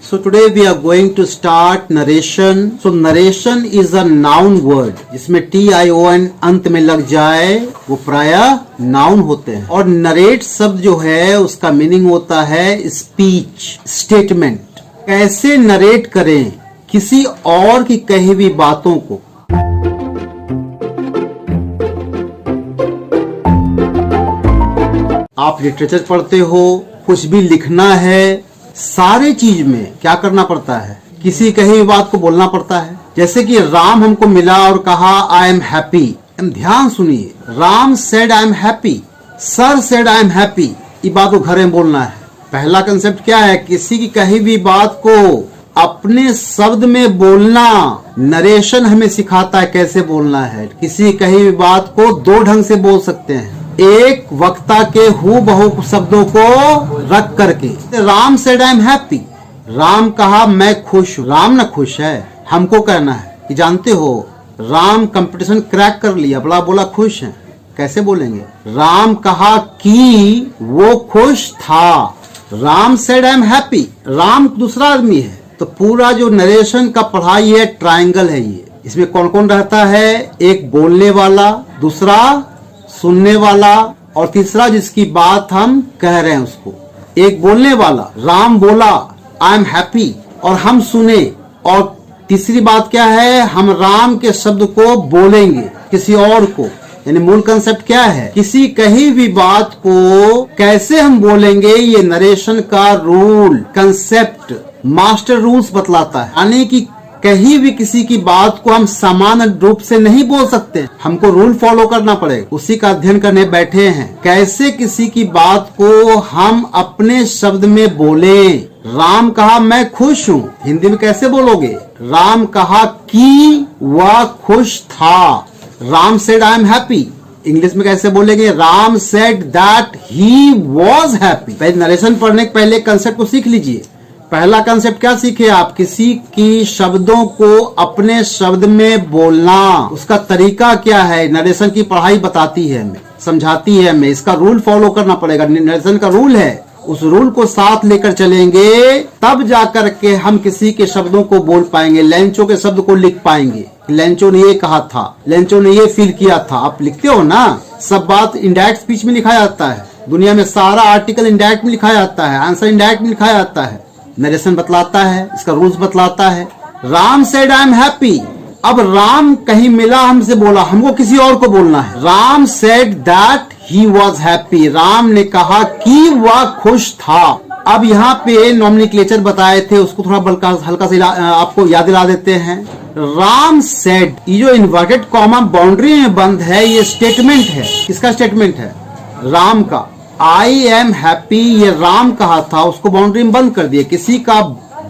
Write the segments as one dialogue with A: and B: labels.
A: So today we are going to start narration. So narration is a noun word जिसमें TION अंत में लग जाए वो प्रायः नाउन होते हैं। और नरेट शब्द जो है उसका मीनिंग होता है स्पीच, स्टेटमेंट। कैसे नरेट करें किसी और की कही हुई बातों को। आप लिटरेचर पढ़ते हो, कुछ भी लिखना है, सारे चीज में क्या करना पड़ता है, किसी कही हुई बात को बोलना पड़ता है। जैसे कि राम हमको मिला और कहा आई एम हैप्पी। ध्यान सुनिए, Ram said I am happy, sir said I am happy. ये बात को घर में बोलना है। पहला कंसेप्ट क्या है, किसी की कही हुई बात को अपने शब्द में बोलना। नरेशन हमें सिखाता है कैसे बोलना है। किसी कही हुई बात को दो ढंग से बोल सकते हैं, एक वक्ता के हूबहू शब्दों को रख करके। Ram said I am happy, Ram कहा मैं खुश हूँ। राम ना खुश है, हमको कहना है कि जानते हो राम कंपटीशन क्रैक कर लिया, बड़ा बोला खुश है। कैसे बोलेंगे, राम कहा कि वो खुश था। Ram said I am happy, Ram दूसरा आदमी है। तो पूरा जो नरेशन का पढ़ाई है ट्रायंगल है ये। इसमें कौन कौन रहता है, एक बोलने वाला, दूसरा सुनने वाला और तीसरा जिसकी बात हम कह रहे हैं उसको। एक बोलने वाला, राम बोला आई एम हैप्पी और हम सुने। और तीसरी बात क्या है, हम राम के शब्द को बोलेंगे किसी और को। यानी मूल कंसेप्ट क्या है, किसी कही हुई बात को कैसे हम बोलेंगे, ये नरेशन का रूल, कंसेप्ट, मास्टर रूल्स बतलाता है। यानी कि कहीं भी किसी की बात को हम सामान्य रूप से नहीं बोल सकते, हमको रूल फॉलो करना पड़ेगा। उसी का अध्ययन करने बैठे हैं, कैसे किसी की बात को हम अपने शब्द में बोले। राम कहा मैं खुश हूँ, हिंदी में कैसे बोलोगे, राम कहा कि वह खुश था। Ram said I am happy, English में कैसे बोलेंगे, Ram said that he was happy. पहले नरेशन पढ़ने के पहले कंसेप्ट को सीख लीजिए। पहला कंसेप्ट क्या सीखे आप, किसी की शब्दों को अपने शब्द में बोलना। उसका तरीका क्या है, नरेशन की पढ़ाई बताती है हमें, समझाती है हमें। इसका रूल फॉलो करना पड़ेगा, नरेशन का रूल है। उस रूल को साथ लेकर चलेंगे तब जाकर के हम किसी के शब्दों को बोल पाएंगे। लेंचो के शब्द को लिख पाएंगे, लेंचो ने ये कहा था, लेंचो ने ये फील किया था। आप लिखते हो ना, सब बात इनडायरेक्ट स्पीच में लिखा जाता है। दुनिया में सारा आर्टिकल इनडायरेक्ट में लिखा जाता है, आंसर इनडायरेक्ट में लिखा जाता है। नरेशन बतलाता है, इसका रूल्स बतलाता है। Ram said I am happy, अब राम कहीं मिला, हमसे बोला, हमको किसी और को बोलना है। Ram said that he was happy, Ram ने कहा कि वह खुश था। अब यहाँ पे नॉमिनक्लेचर बताए थे, उसको थोड़ा हल्का से आपको याद दिला देते हैं। राम सेड, ये जो इन्वर्टेड कॉमा बाउंड्री में बंद है, ये स्टेटमेंट है। किसका स्टेटमेंट है, राम का। आई एम हैप्पी ये राम कहा था, उसको बाउंड्री में बंद कर दिए। किसी का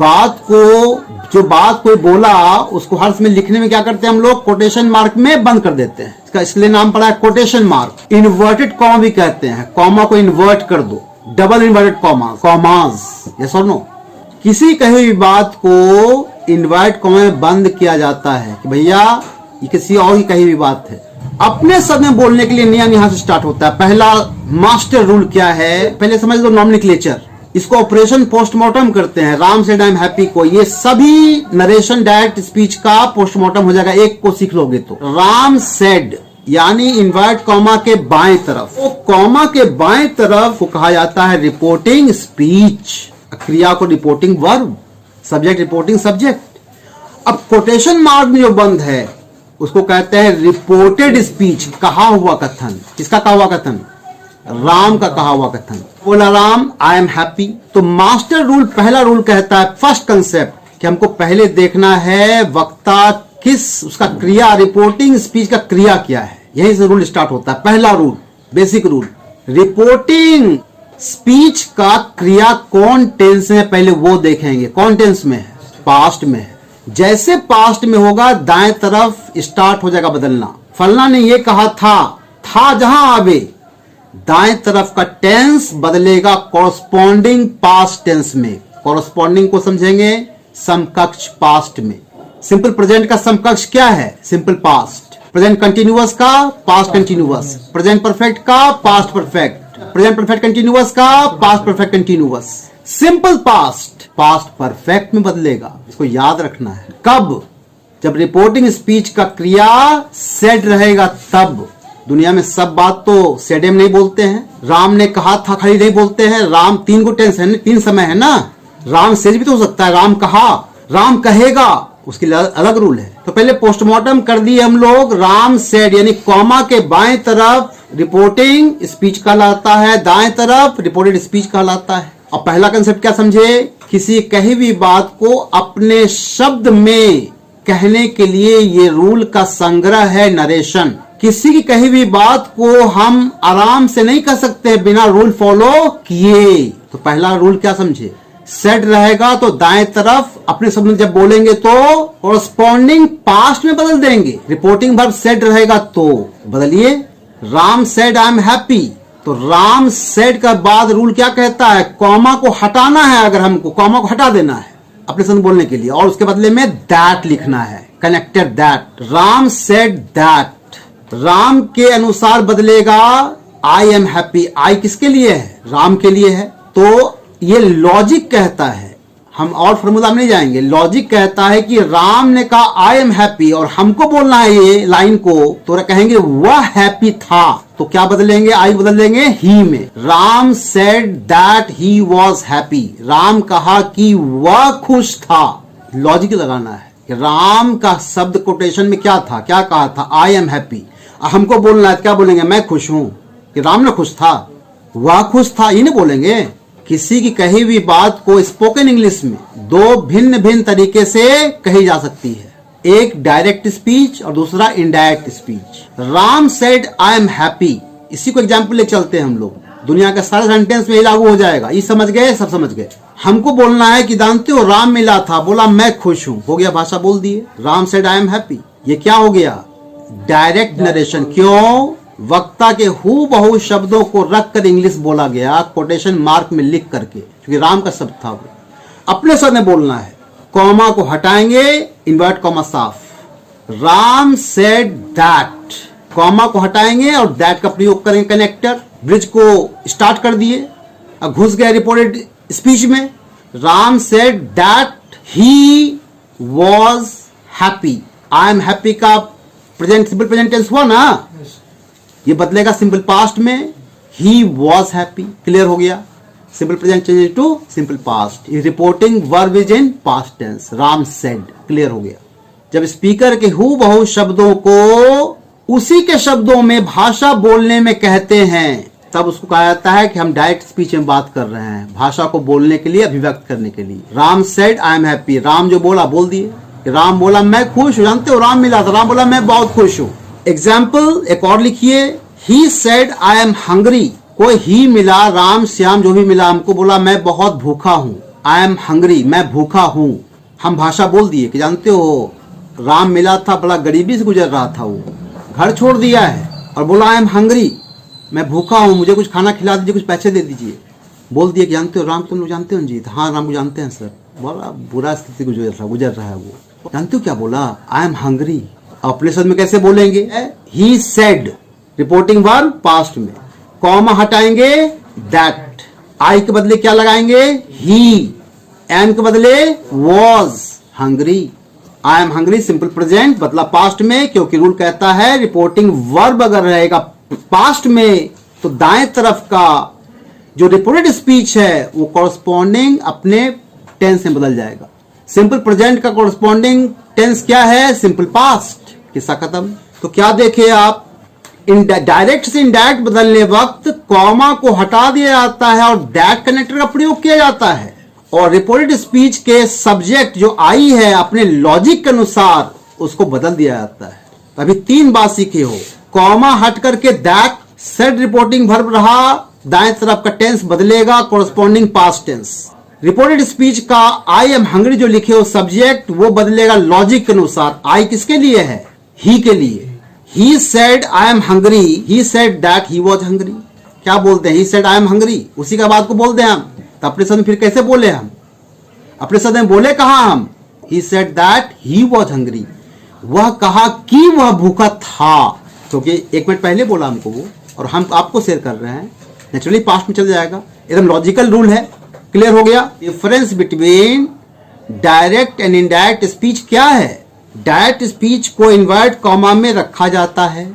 A: बात को, जो बात कोई बोला उसको हर्ष में लिखने में क्या करते हैं हम लोग, कोटेशन मार्क में बंद कर देते हैं। इसका इसलिए नाम पड़ा है कोटेशन मार्क। इन्वर्टेड कॉमा भी कहते हैं, कॉमा को इन्वर्ट कर दो, double inverted comma, commas. Yes और नो, किसी कही हुई बात को इन्वर्ट कॉमा में बंद किया जाता है कि भैया ये किसी और की कही हुई बात है। अपने शब्द में बोलने के लिए नियम यहां से स्टार्ट होता है। पहला मास्टर रूल क्या है, पहले समझ लो नॉमिनक्लेचर। इसको ऑपरेशन पोस्टमार्टम करते हैं। Ram said I am happy को, ये सभी नरेशन डायरेक्ट स्पीच का पोस्टमार्टम हो जाएगा, एक को सीख लोगे तो। राम सेड यानी इन्वर्ट कॉमा के बाएं तरफ, वो कॉमा के बाएं तरफ को कहा जाता है रिपोर्टिंग स्पीच। क्रिया को reporting verb, subject reporting subject. अब कोटेशन मार्क में जो बंद है उसको कहते हैं रिपोर्टेड स्पीच, कहा हुआ कथन। किसका कहा हुआ कथन, राम का कहा हुआ कथन। बोला राम आई एम हैप्पी। तो मास्टर रूल, पहला रूल कहता है, फर्स्ट कंसेप्ट, कि हमको पहले देखना है वक्ता किस, उसका क्रिया, रिपोर्टिंग स्पीच का क्रिया क्या है। यही से रूल स्टार्ट होता है। पहला rule, basic rule, reporting speech का क्रिया कौन टेंस में, पहले वो देखेंगे। कौन टेंस में है, पास्ट में है। जैसे पास्ट में होगा दाएं तरफ स्टार्ट हो जाएगा बदलना। फलना ने ये कहा था जहां आवे, दाएं तरफ का टेंस बदलेगा कॉरस्पॉन्डिंग पास्ट टेंस में। कॉरस्पॉन्डिंग को समझेंगे समकक्ष पास्ट में। सिंपल प्रेजेंट का समकक्ष क्या है, सिंपल पास्ट। प्रेजेंट कंटिन्यूअस का पास्ट कंटिन्यूअस, प्रेजेंट परफेक्ट का past perfect, present perfect continuous का past perfect continuous. Simple past past perfect में बदलेगा। इसको याद रखना है। कब? जब रिपोर्टिंग स्पीच का क्रिया सेड रहेगा तब। दुनिया में सब बात तो सेड में नहीं बोलते हैं। राम ने कहा था खाली नहीं बोलते हैं। राम 3 को टेंस है, 3 समय है ना। राम सेज भी तो हो सकता है। राम कहा, राम कहेगा, उसके लिए अलग रूल है। तो पहले पोस्टमार्टम कर दिए हम लोग। राम सेड यानी कॉमा के बाएं तरफ रिपोर्टिंग स्पीच कहलाता है, दाएं तरफ रिपोर्टेड स्पीच कहलाता है। और पहला कंसेप्ट क्या समझे? किसी कही हुई बात को अपने शब्द में कहने के लिए ये रूल का संग्रह है नरेशन। किसी की कही हुई बात को हम आराम से नहीं कह सकते बिना रूल फॉलो किए। तो पहला रूल क्या समझे? सेड रहेगा तो दाएं तरफ अपने शब्द में जब बोलेंगे तो कॉरस्पॉन्डिंग पास्ट में बदल देंगे। रिपोर्टिंग वर्ब सेड रहेगा तो बदलिए। Ram said I am happy, तो राम सेड का बाद रूल क्या कहता है? कॉमा को हटाना है। अगर हमको कॉमा को हटा देना है अपने शब्द बोलने के लिए, और उसके बदले में दैट लिखना है, connected that. Ram said that, Ram के अनुसार बदलेगा आई एम हैप्पी। आई किसके लिए है? राम के लिए है। तो ये लॉजिक कहता है, हम और फॉर्मूला में नहीं जाएंगे। लॉजिक कहता है कि राम ने कहा आई एम हैप्पी और हमको बोलना है ये लाइन को, तो कहेंगे वह हैप्पी था, तो क्या बदलेंगे? आई बदल देंगे ही में। Ram said that he was happy, Ram कहा कि वह खुश था। लॉजिक लगाना है कि राम का शब्द कोटेशन में क्या था, क्या कहा था? I am happy. हमको बोलना है क्या बोलेंगे? मैं खुश हूं। कि राम ने खुश था, वह खुश था, ये नहीं बोलेंगे। किसी की कही हुई बात को स्पोकन इंग्लिश में 2 भिन्न भिन्न तरीके से कही जा सकती है। एक डायरेक्ट स्पीच और दूसरा indirect speech. Ram said I am happy, इसी को एग्जाम्पल ले चलते हैं हम लोग। दुनिया का सारा सेंटेंस में ये लागू हो जाएगा। ये समझ गए? सब समझ गए। हमको बोलना है कि जानते हो राम मिला था, बोला मैं खुश हूं, हो गया, भाषा बोल दिए। Ram said I am happy, ये क्या हो गया? Direct narration. क्यों? वक्ता के हूबहू शब्दों को रखकर इंग्लिश बोला गया, कोटेशन मार्क में लिख करके, क्योंकि राम का शब्द था वो। अपने शब्द में बोलना है, कॉमा को हटाएंगे, इन्वर्ट कॉमा साफ। राम सेड दैट, कॉमा को हटाएंगे और दैट का प्रयोग करेंगे कनेक्टर। ब्रिज को स्टार्ट कर दिए, अब घुस गए रिपोर्टेड स्पीच में। Ram said that he was happy. I am happy का प्रेजेंट सिंपल प्रेजेंट टेंस हुआ ना, ये बदलेगा सिंपल पास्ट में। ही वॉज हैप्पी, क्लियर हो गया। Simple present change to simple past. Reporting verb is in past tense. Ram said, clear हो गया। जब स्पीकर के हूबहू शब्दों को उसी के शब्दों में भाषा बोलने में कहते हैं, तब उसको कहा जाता है कि हम डायरेक्ट स्पीच में बात कर रहे हैं, भाषा को बोलने के लिए, अभिव्यक्त करने के लिए। Ram said I am happy, Ram जो बोला बोल दिए। राम बोला मैं खुश हूं, जानते हो राम मिला था, राम बोला मैं बहुत खुश हूं। एग्जाम्पल एक और लिखिए, he said I am hungry. कोई ही मिला, राम श्याम जो भी मिला, हमको बोला मैं बहुत भूखा हूं। आई एम हंग्री, मैं भूखा हूं। हम भाषा बोल दिए कि जानते हो राम मिला था, बड़ा गरीबी से गुजर रहा था, वो घर छोड़ दिया है और बोला आई एम हंग्री, मैं भूखा हूं, मुझे कुछ खाना खिला दीजिए, कुछ पैसे दे दीजिए। बोल दिए कि जानते हो राम, तुम लोग जानते हो जी? हाँ राम को जानते हैं सर। बड़ा बुरा स्थिति गुजर रहा है वो। जानते हो क्या बोला? I am hungry. अपने शब्द में कैसे बोलेंगे? He said, reporting verb past में, कॉमा हटाएंगे दैट, आई के बदले क्या लगाएंगे? ही, एम के बदले was hungry. I am hungry simple present बदला पास्ट में, क्योंकि रूल कहता है रिपोर्टिंग वर्ब अगर रहेगा पास्ट में तो दाएं तरफ का जो रिपोर्टेड स्पीच है वो कॉरस्पॉन्डिंग अपने टेंस में बदल जाएगा। सिंपल प्रेजेंट का कॉरस्पॉन्डिंग टेंस क्या है? Simple past. किस्सा खत्म। तो क्या देखे आप? डायरेक्ट से इनडायरेक्ट बदलने वक्त कॉमा को हटा दिया जाता है और दैट कनेक्टर का प्रयोग किया जाता है, और रिपोर्टेड स्पीच के सब्जेक्ट जो आई है अपने लॉजिक के अनुसार उसको बदल दिया जाता है। अभी 3 बात सीखे हो, कॉमा हट करके दैट सेड रिपोर्टिंग वर्ब रहा, दाएं तरफ का टेंस बदलेगा corresponding past tense. Reported speech का आई एम हंग्री जो लिखे हो सब्जेक्ट, वो बदलेगा लॉजिक के अनुसार। आई किसके लिए है? ही के लिए। He said I am hungry, he said that he was hungry. क्या बोलते हैं? He said I am hungry, उसी का बात को बोलते हैं हम। तो अपने शब्द में फिर कैसे बोले हम? अपने शब्द में बोले कहा हम? He said that he was hungry, वह कहा कि वह भूखा था, क्योंकि 1 मिनट पहले बोला हमको वो, और हम आपको शेयर कर रहे हैं। नेचुरली पास्ट में चल जाएगा, एकदम लॉजिकल रूल है, क्लियर हो गया? Difference between direct and indirect speech क्या है? डायरेक्ट स्पीच को इन्वर्ट कॉमा में रखा जाता है।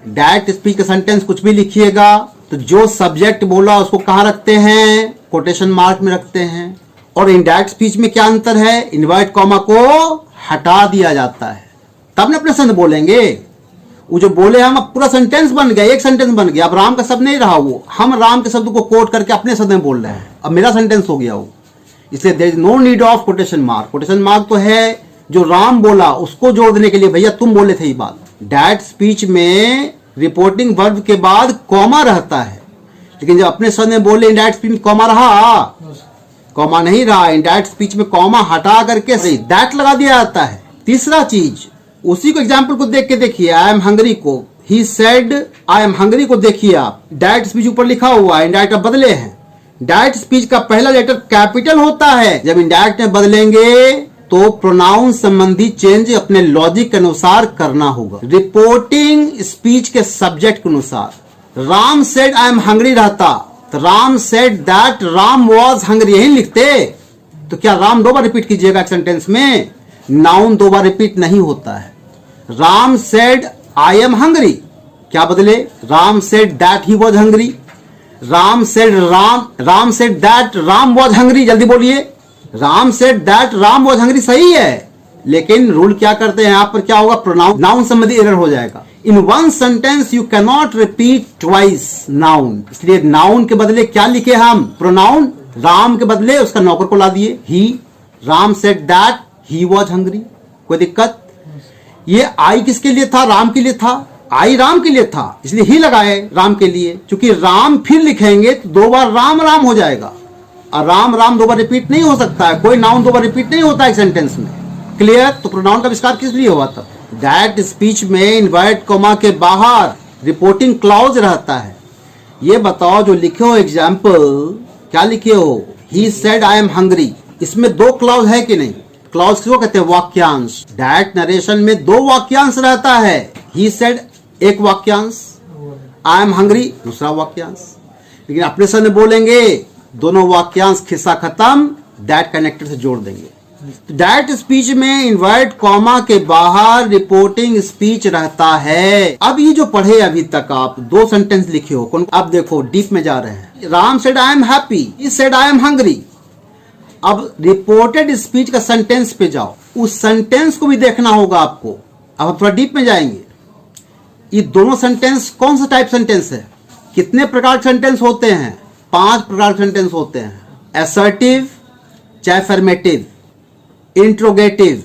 A: डायरेक्ट स्पीच का सेंटेंस कुछ भी लिखिएगा तो जो सब्जेक्ट बोला उसको कहां रखते हैं? कोटेशन मार्क में रखते हैं। और इनडायरेक्ट स्पीच में क्या अंतर है? इन्वर्ट कॉमा को हटा दिया जाता है, तब ना अपने शब्द बोलेंगे। वो जो बोले हम, अब पूरा सेंटेंस बन गया, एक सेंटेंस बन गया। अब राम का शब्द नहीं रहा वो, हम राम के शब्द को कोट करके अपने शब्द में बोल रहे हैं, अब मेरा सेंटेंस हो गया वो। इसलिए there is no need of quotation mark. Quotation mark तो है जो राम बोला उसको जोड़ देने के लिए, भैया तुम बोले थे ये बात। डायरेक्ट स्पीच में रिपोर्टिंग वर्ब के बाद कॉमा रहता है, लेकिन जब अपने शब्द में बोले इनडायरेक्ट स्पीच में कॉमा रहा? कॉमा नहीं रहा। इनडायरेक्ट स्पीच में कॉमा हटा करके सही दैट लगा दिया जाता है। तीसरा चीज, उसी को एग्जाम्पल को देख के देखिए, आई एम हंग्री को he said I am hungry को देखिए आप, डायरेक्ट स्पीच ऊपर लिखा हुआ है, इनडायरेक्ट अब बदले हैं। डायरेक्ट स्पीच का पहला लेटर कैपिटल होता है, जब इनडायरेक्ट में बदलेंगे तो प्रोनाउन संबंधी चेंज अपने लॉजिक के अनुसार करना होगा, रिपोर्टिंग स्पीच के सब्जेक्ट के अनुसार। Ram said I am hungry रहता तो Ram said that Ram was hungry यही लिखते, तो क्या राम दो बार रिपीट कीजिएगा एक सेंटेंस में? नाउन दो बार रिपीट नहीं होता है। Ram said I am hungry, क्या बदले? Ram said that he was hungry. Ram said that Ram was hungry, जल्दी बोलिए। Ram said that Ram was hungry सही है, लेकिन रूल क्या करते हैं यहां पर? क्या होगा? प्रोनाउन नाउन संबंधी एरर हो जाएगा। In one sentence you can not repeat twice noun, इसलिए नाउन के बदले क्या लिखे हम? प्रोनाउन। राम के बदले उसका नौकर को ला दिए ही। Ram said that he was hungry, कोई दिक्कत? ये आई किसके लिए था? राम के लिए था। आई राम के लिए था, इसलिए ही लगाए राम के लिए। क्योंकि राम फिर लिखेंगे तो दो बार राम राम हो जाएगा, और राम राम दो बार रिपीट नहीं हो सकता है, कोई नाउन दो बार रिपीट नहीं होता है सेंटेंस में। क्लियर? तो प्रोनाउन का आविष्कार किस लिए हुआ था? डायरेक्ट स्पीच में इन्वर्ट कॉमा के बाहर रिपोर्टिंग क्लॉज रहता है। ये बताओ जो लिखे हो एग्जाम्पल, क्या लिखे हो? He said I am hungry, इसमें दो क्लॉज है कि नहीं? क्लॉज किसको कहते हैं? वाक्यांश। डायरेक्ट नरेशन में दो वाक्यांश रहता है। ही सेड एक वाक्यांश, आई एम हंग्री दूसरा वाक्यांश। लेकिन अपने शब्द में बोलेंगे दोनों वाक्यांश खिस्सा खत्म, दैट कनेक्टेड से जोड़ देंगे। तो डायरेक्ट स्पीच में इन्वर्ट कॉमा के बाहर रिपोर्टिंग स्पीच रहता है। अब ये जो पढ़े अभी तक आप दो सेंटेंस लिखे हो, अब देखो डीप में जा रहे हैं। Ram said I am happy, he said I am hungry. अब रिपोर्टेड स्पीच का सेंटेंस पे जाओ, उस सेंटेंस को भी देखना होगा आपको। अब हम थोड़ा डीप में जाएंगे। ये दोनों सेंटेंस कौन सा टाइप सेंटेंस है? कितने प्रकार के सेंटेंस होते हैं? 5 प्रकार के सेंटेंस होते हैं। असर्टिव, चाहे affirmative, interrogative,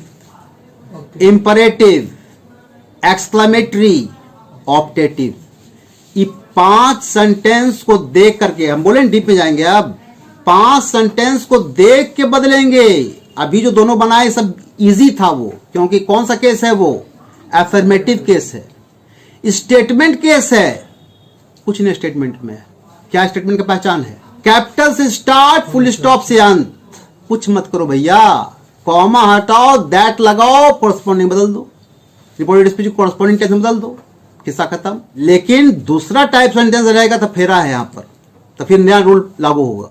A: imperative, exclamatory, optative. ये 5 सेंटेंस को देख करके हम बोले डीप में जाएंगे। अब 5 सेंटेंस को देख के बदलेंगे। अभी जो दोनों बनाए सब इजी था वो, क्योंकि कौन सा केस है वो? अफर्मेटिव केस है। स्टेटमेंट केस है, कुछ नहीं स्टेटमेंट में। क्या स्टेटमेंट का पहचान है? कैपिटल से स्टार्ट, फुल स्टॉप से अंत। कुछ मत करो भैया, कॉमा हटाओ, दैट लगाओ, कोरस्पॉन्डिंग बदल दो, रिपोर्टेड स्पीच कोरस्पॉन्डिंग टेंस में बदल दो, किस्सा खत्म। लेकिन दूसरा टाइप सेंटेंस रहेगा तो फेरा है यहां पर, तो फिर नया रूल लागू होगा।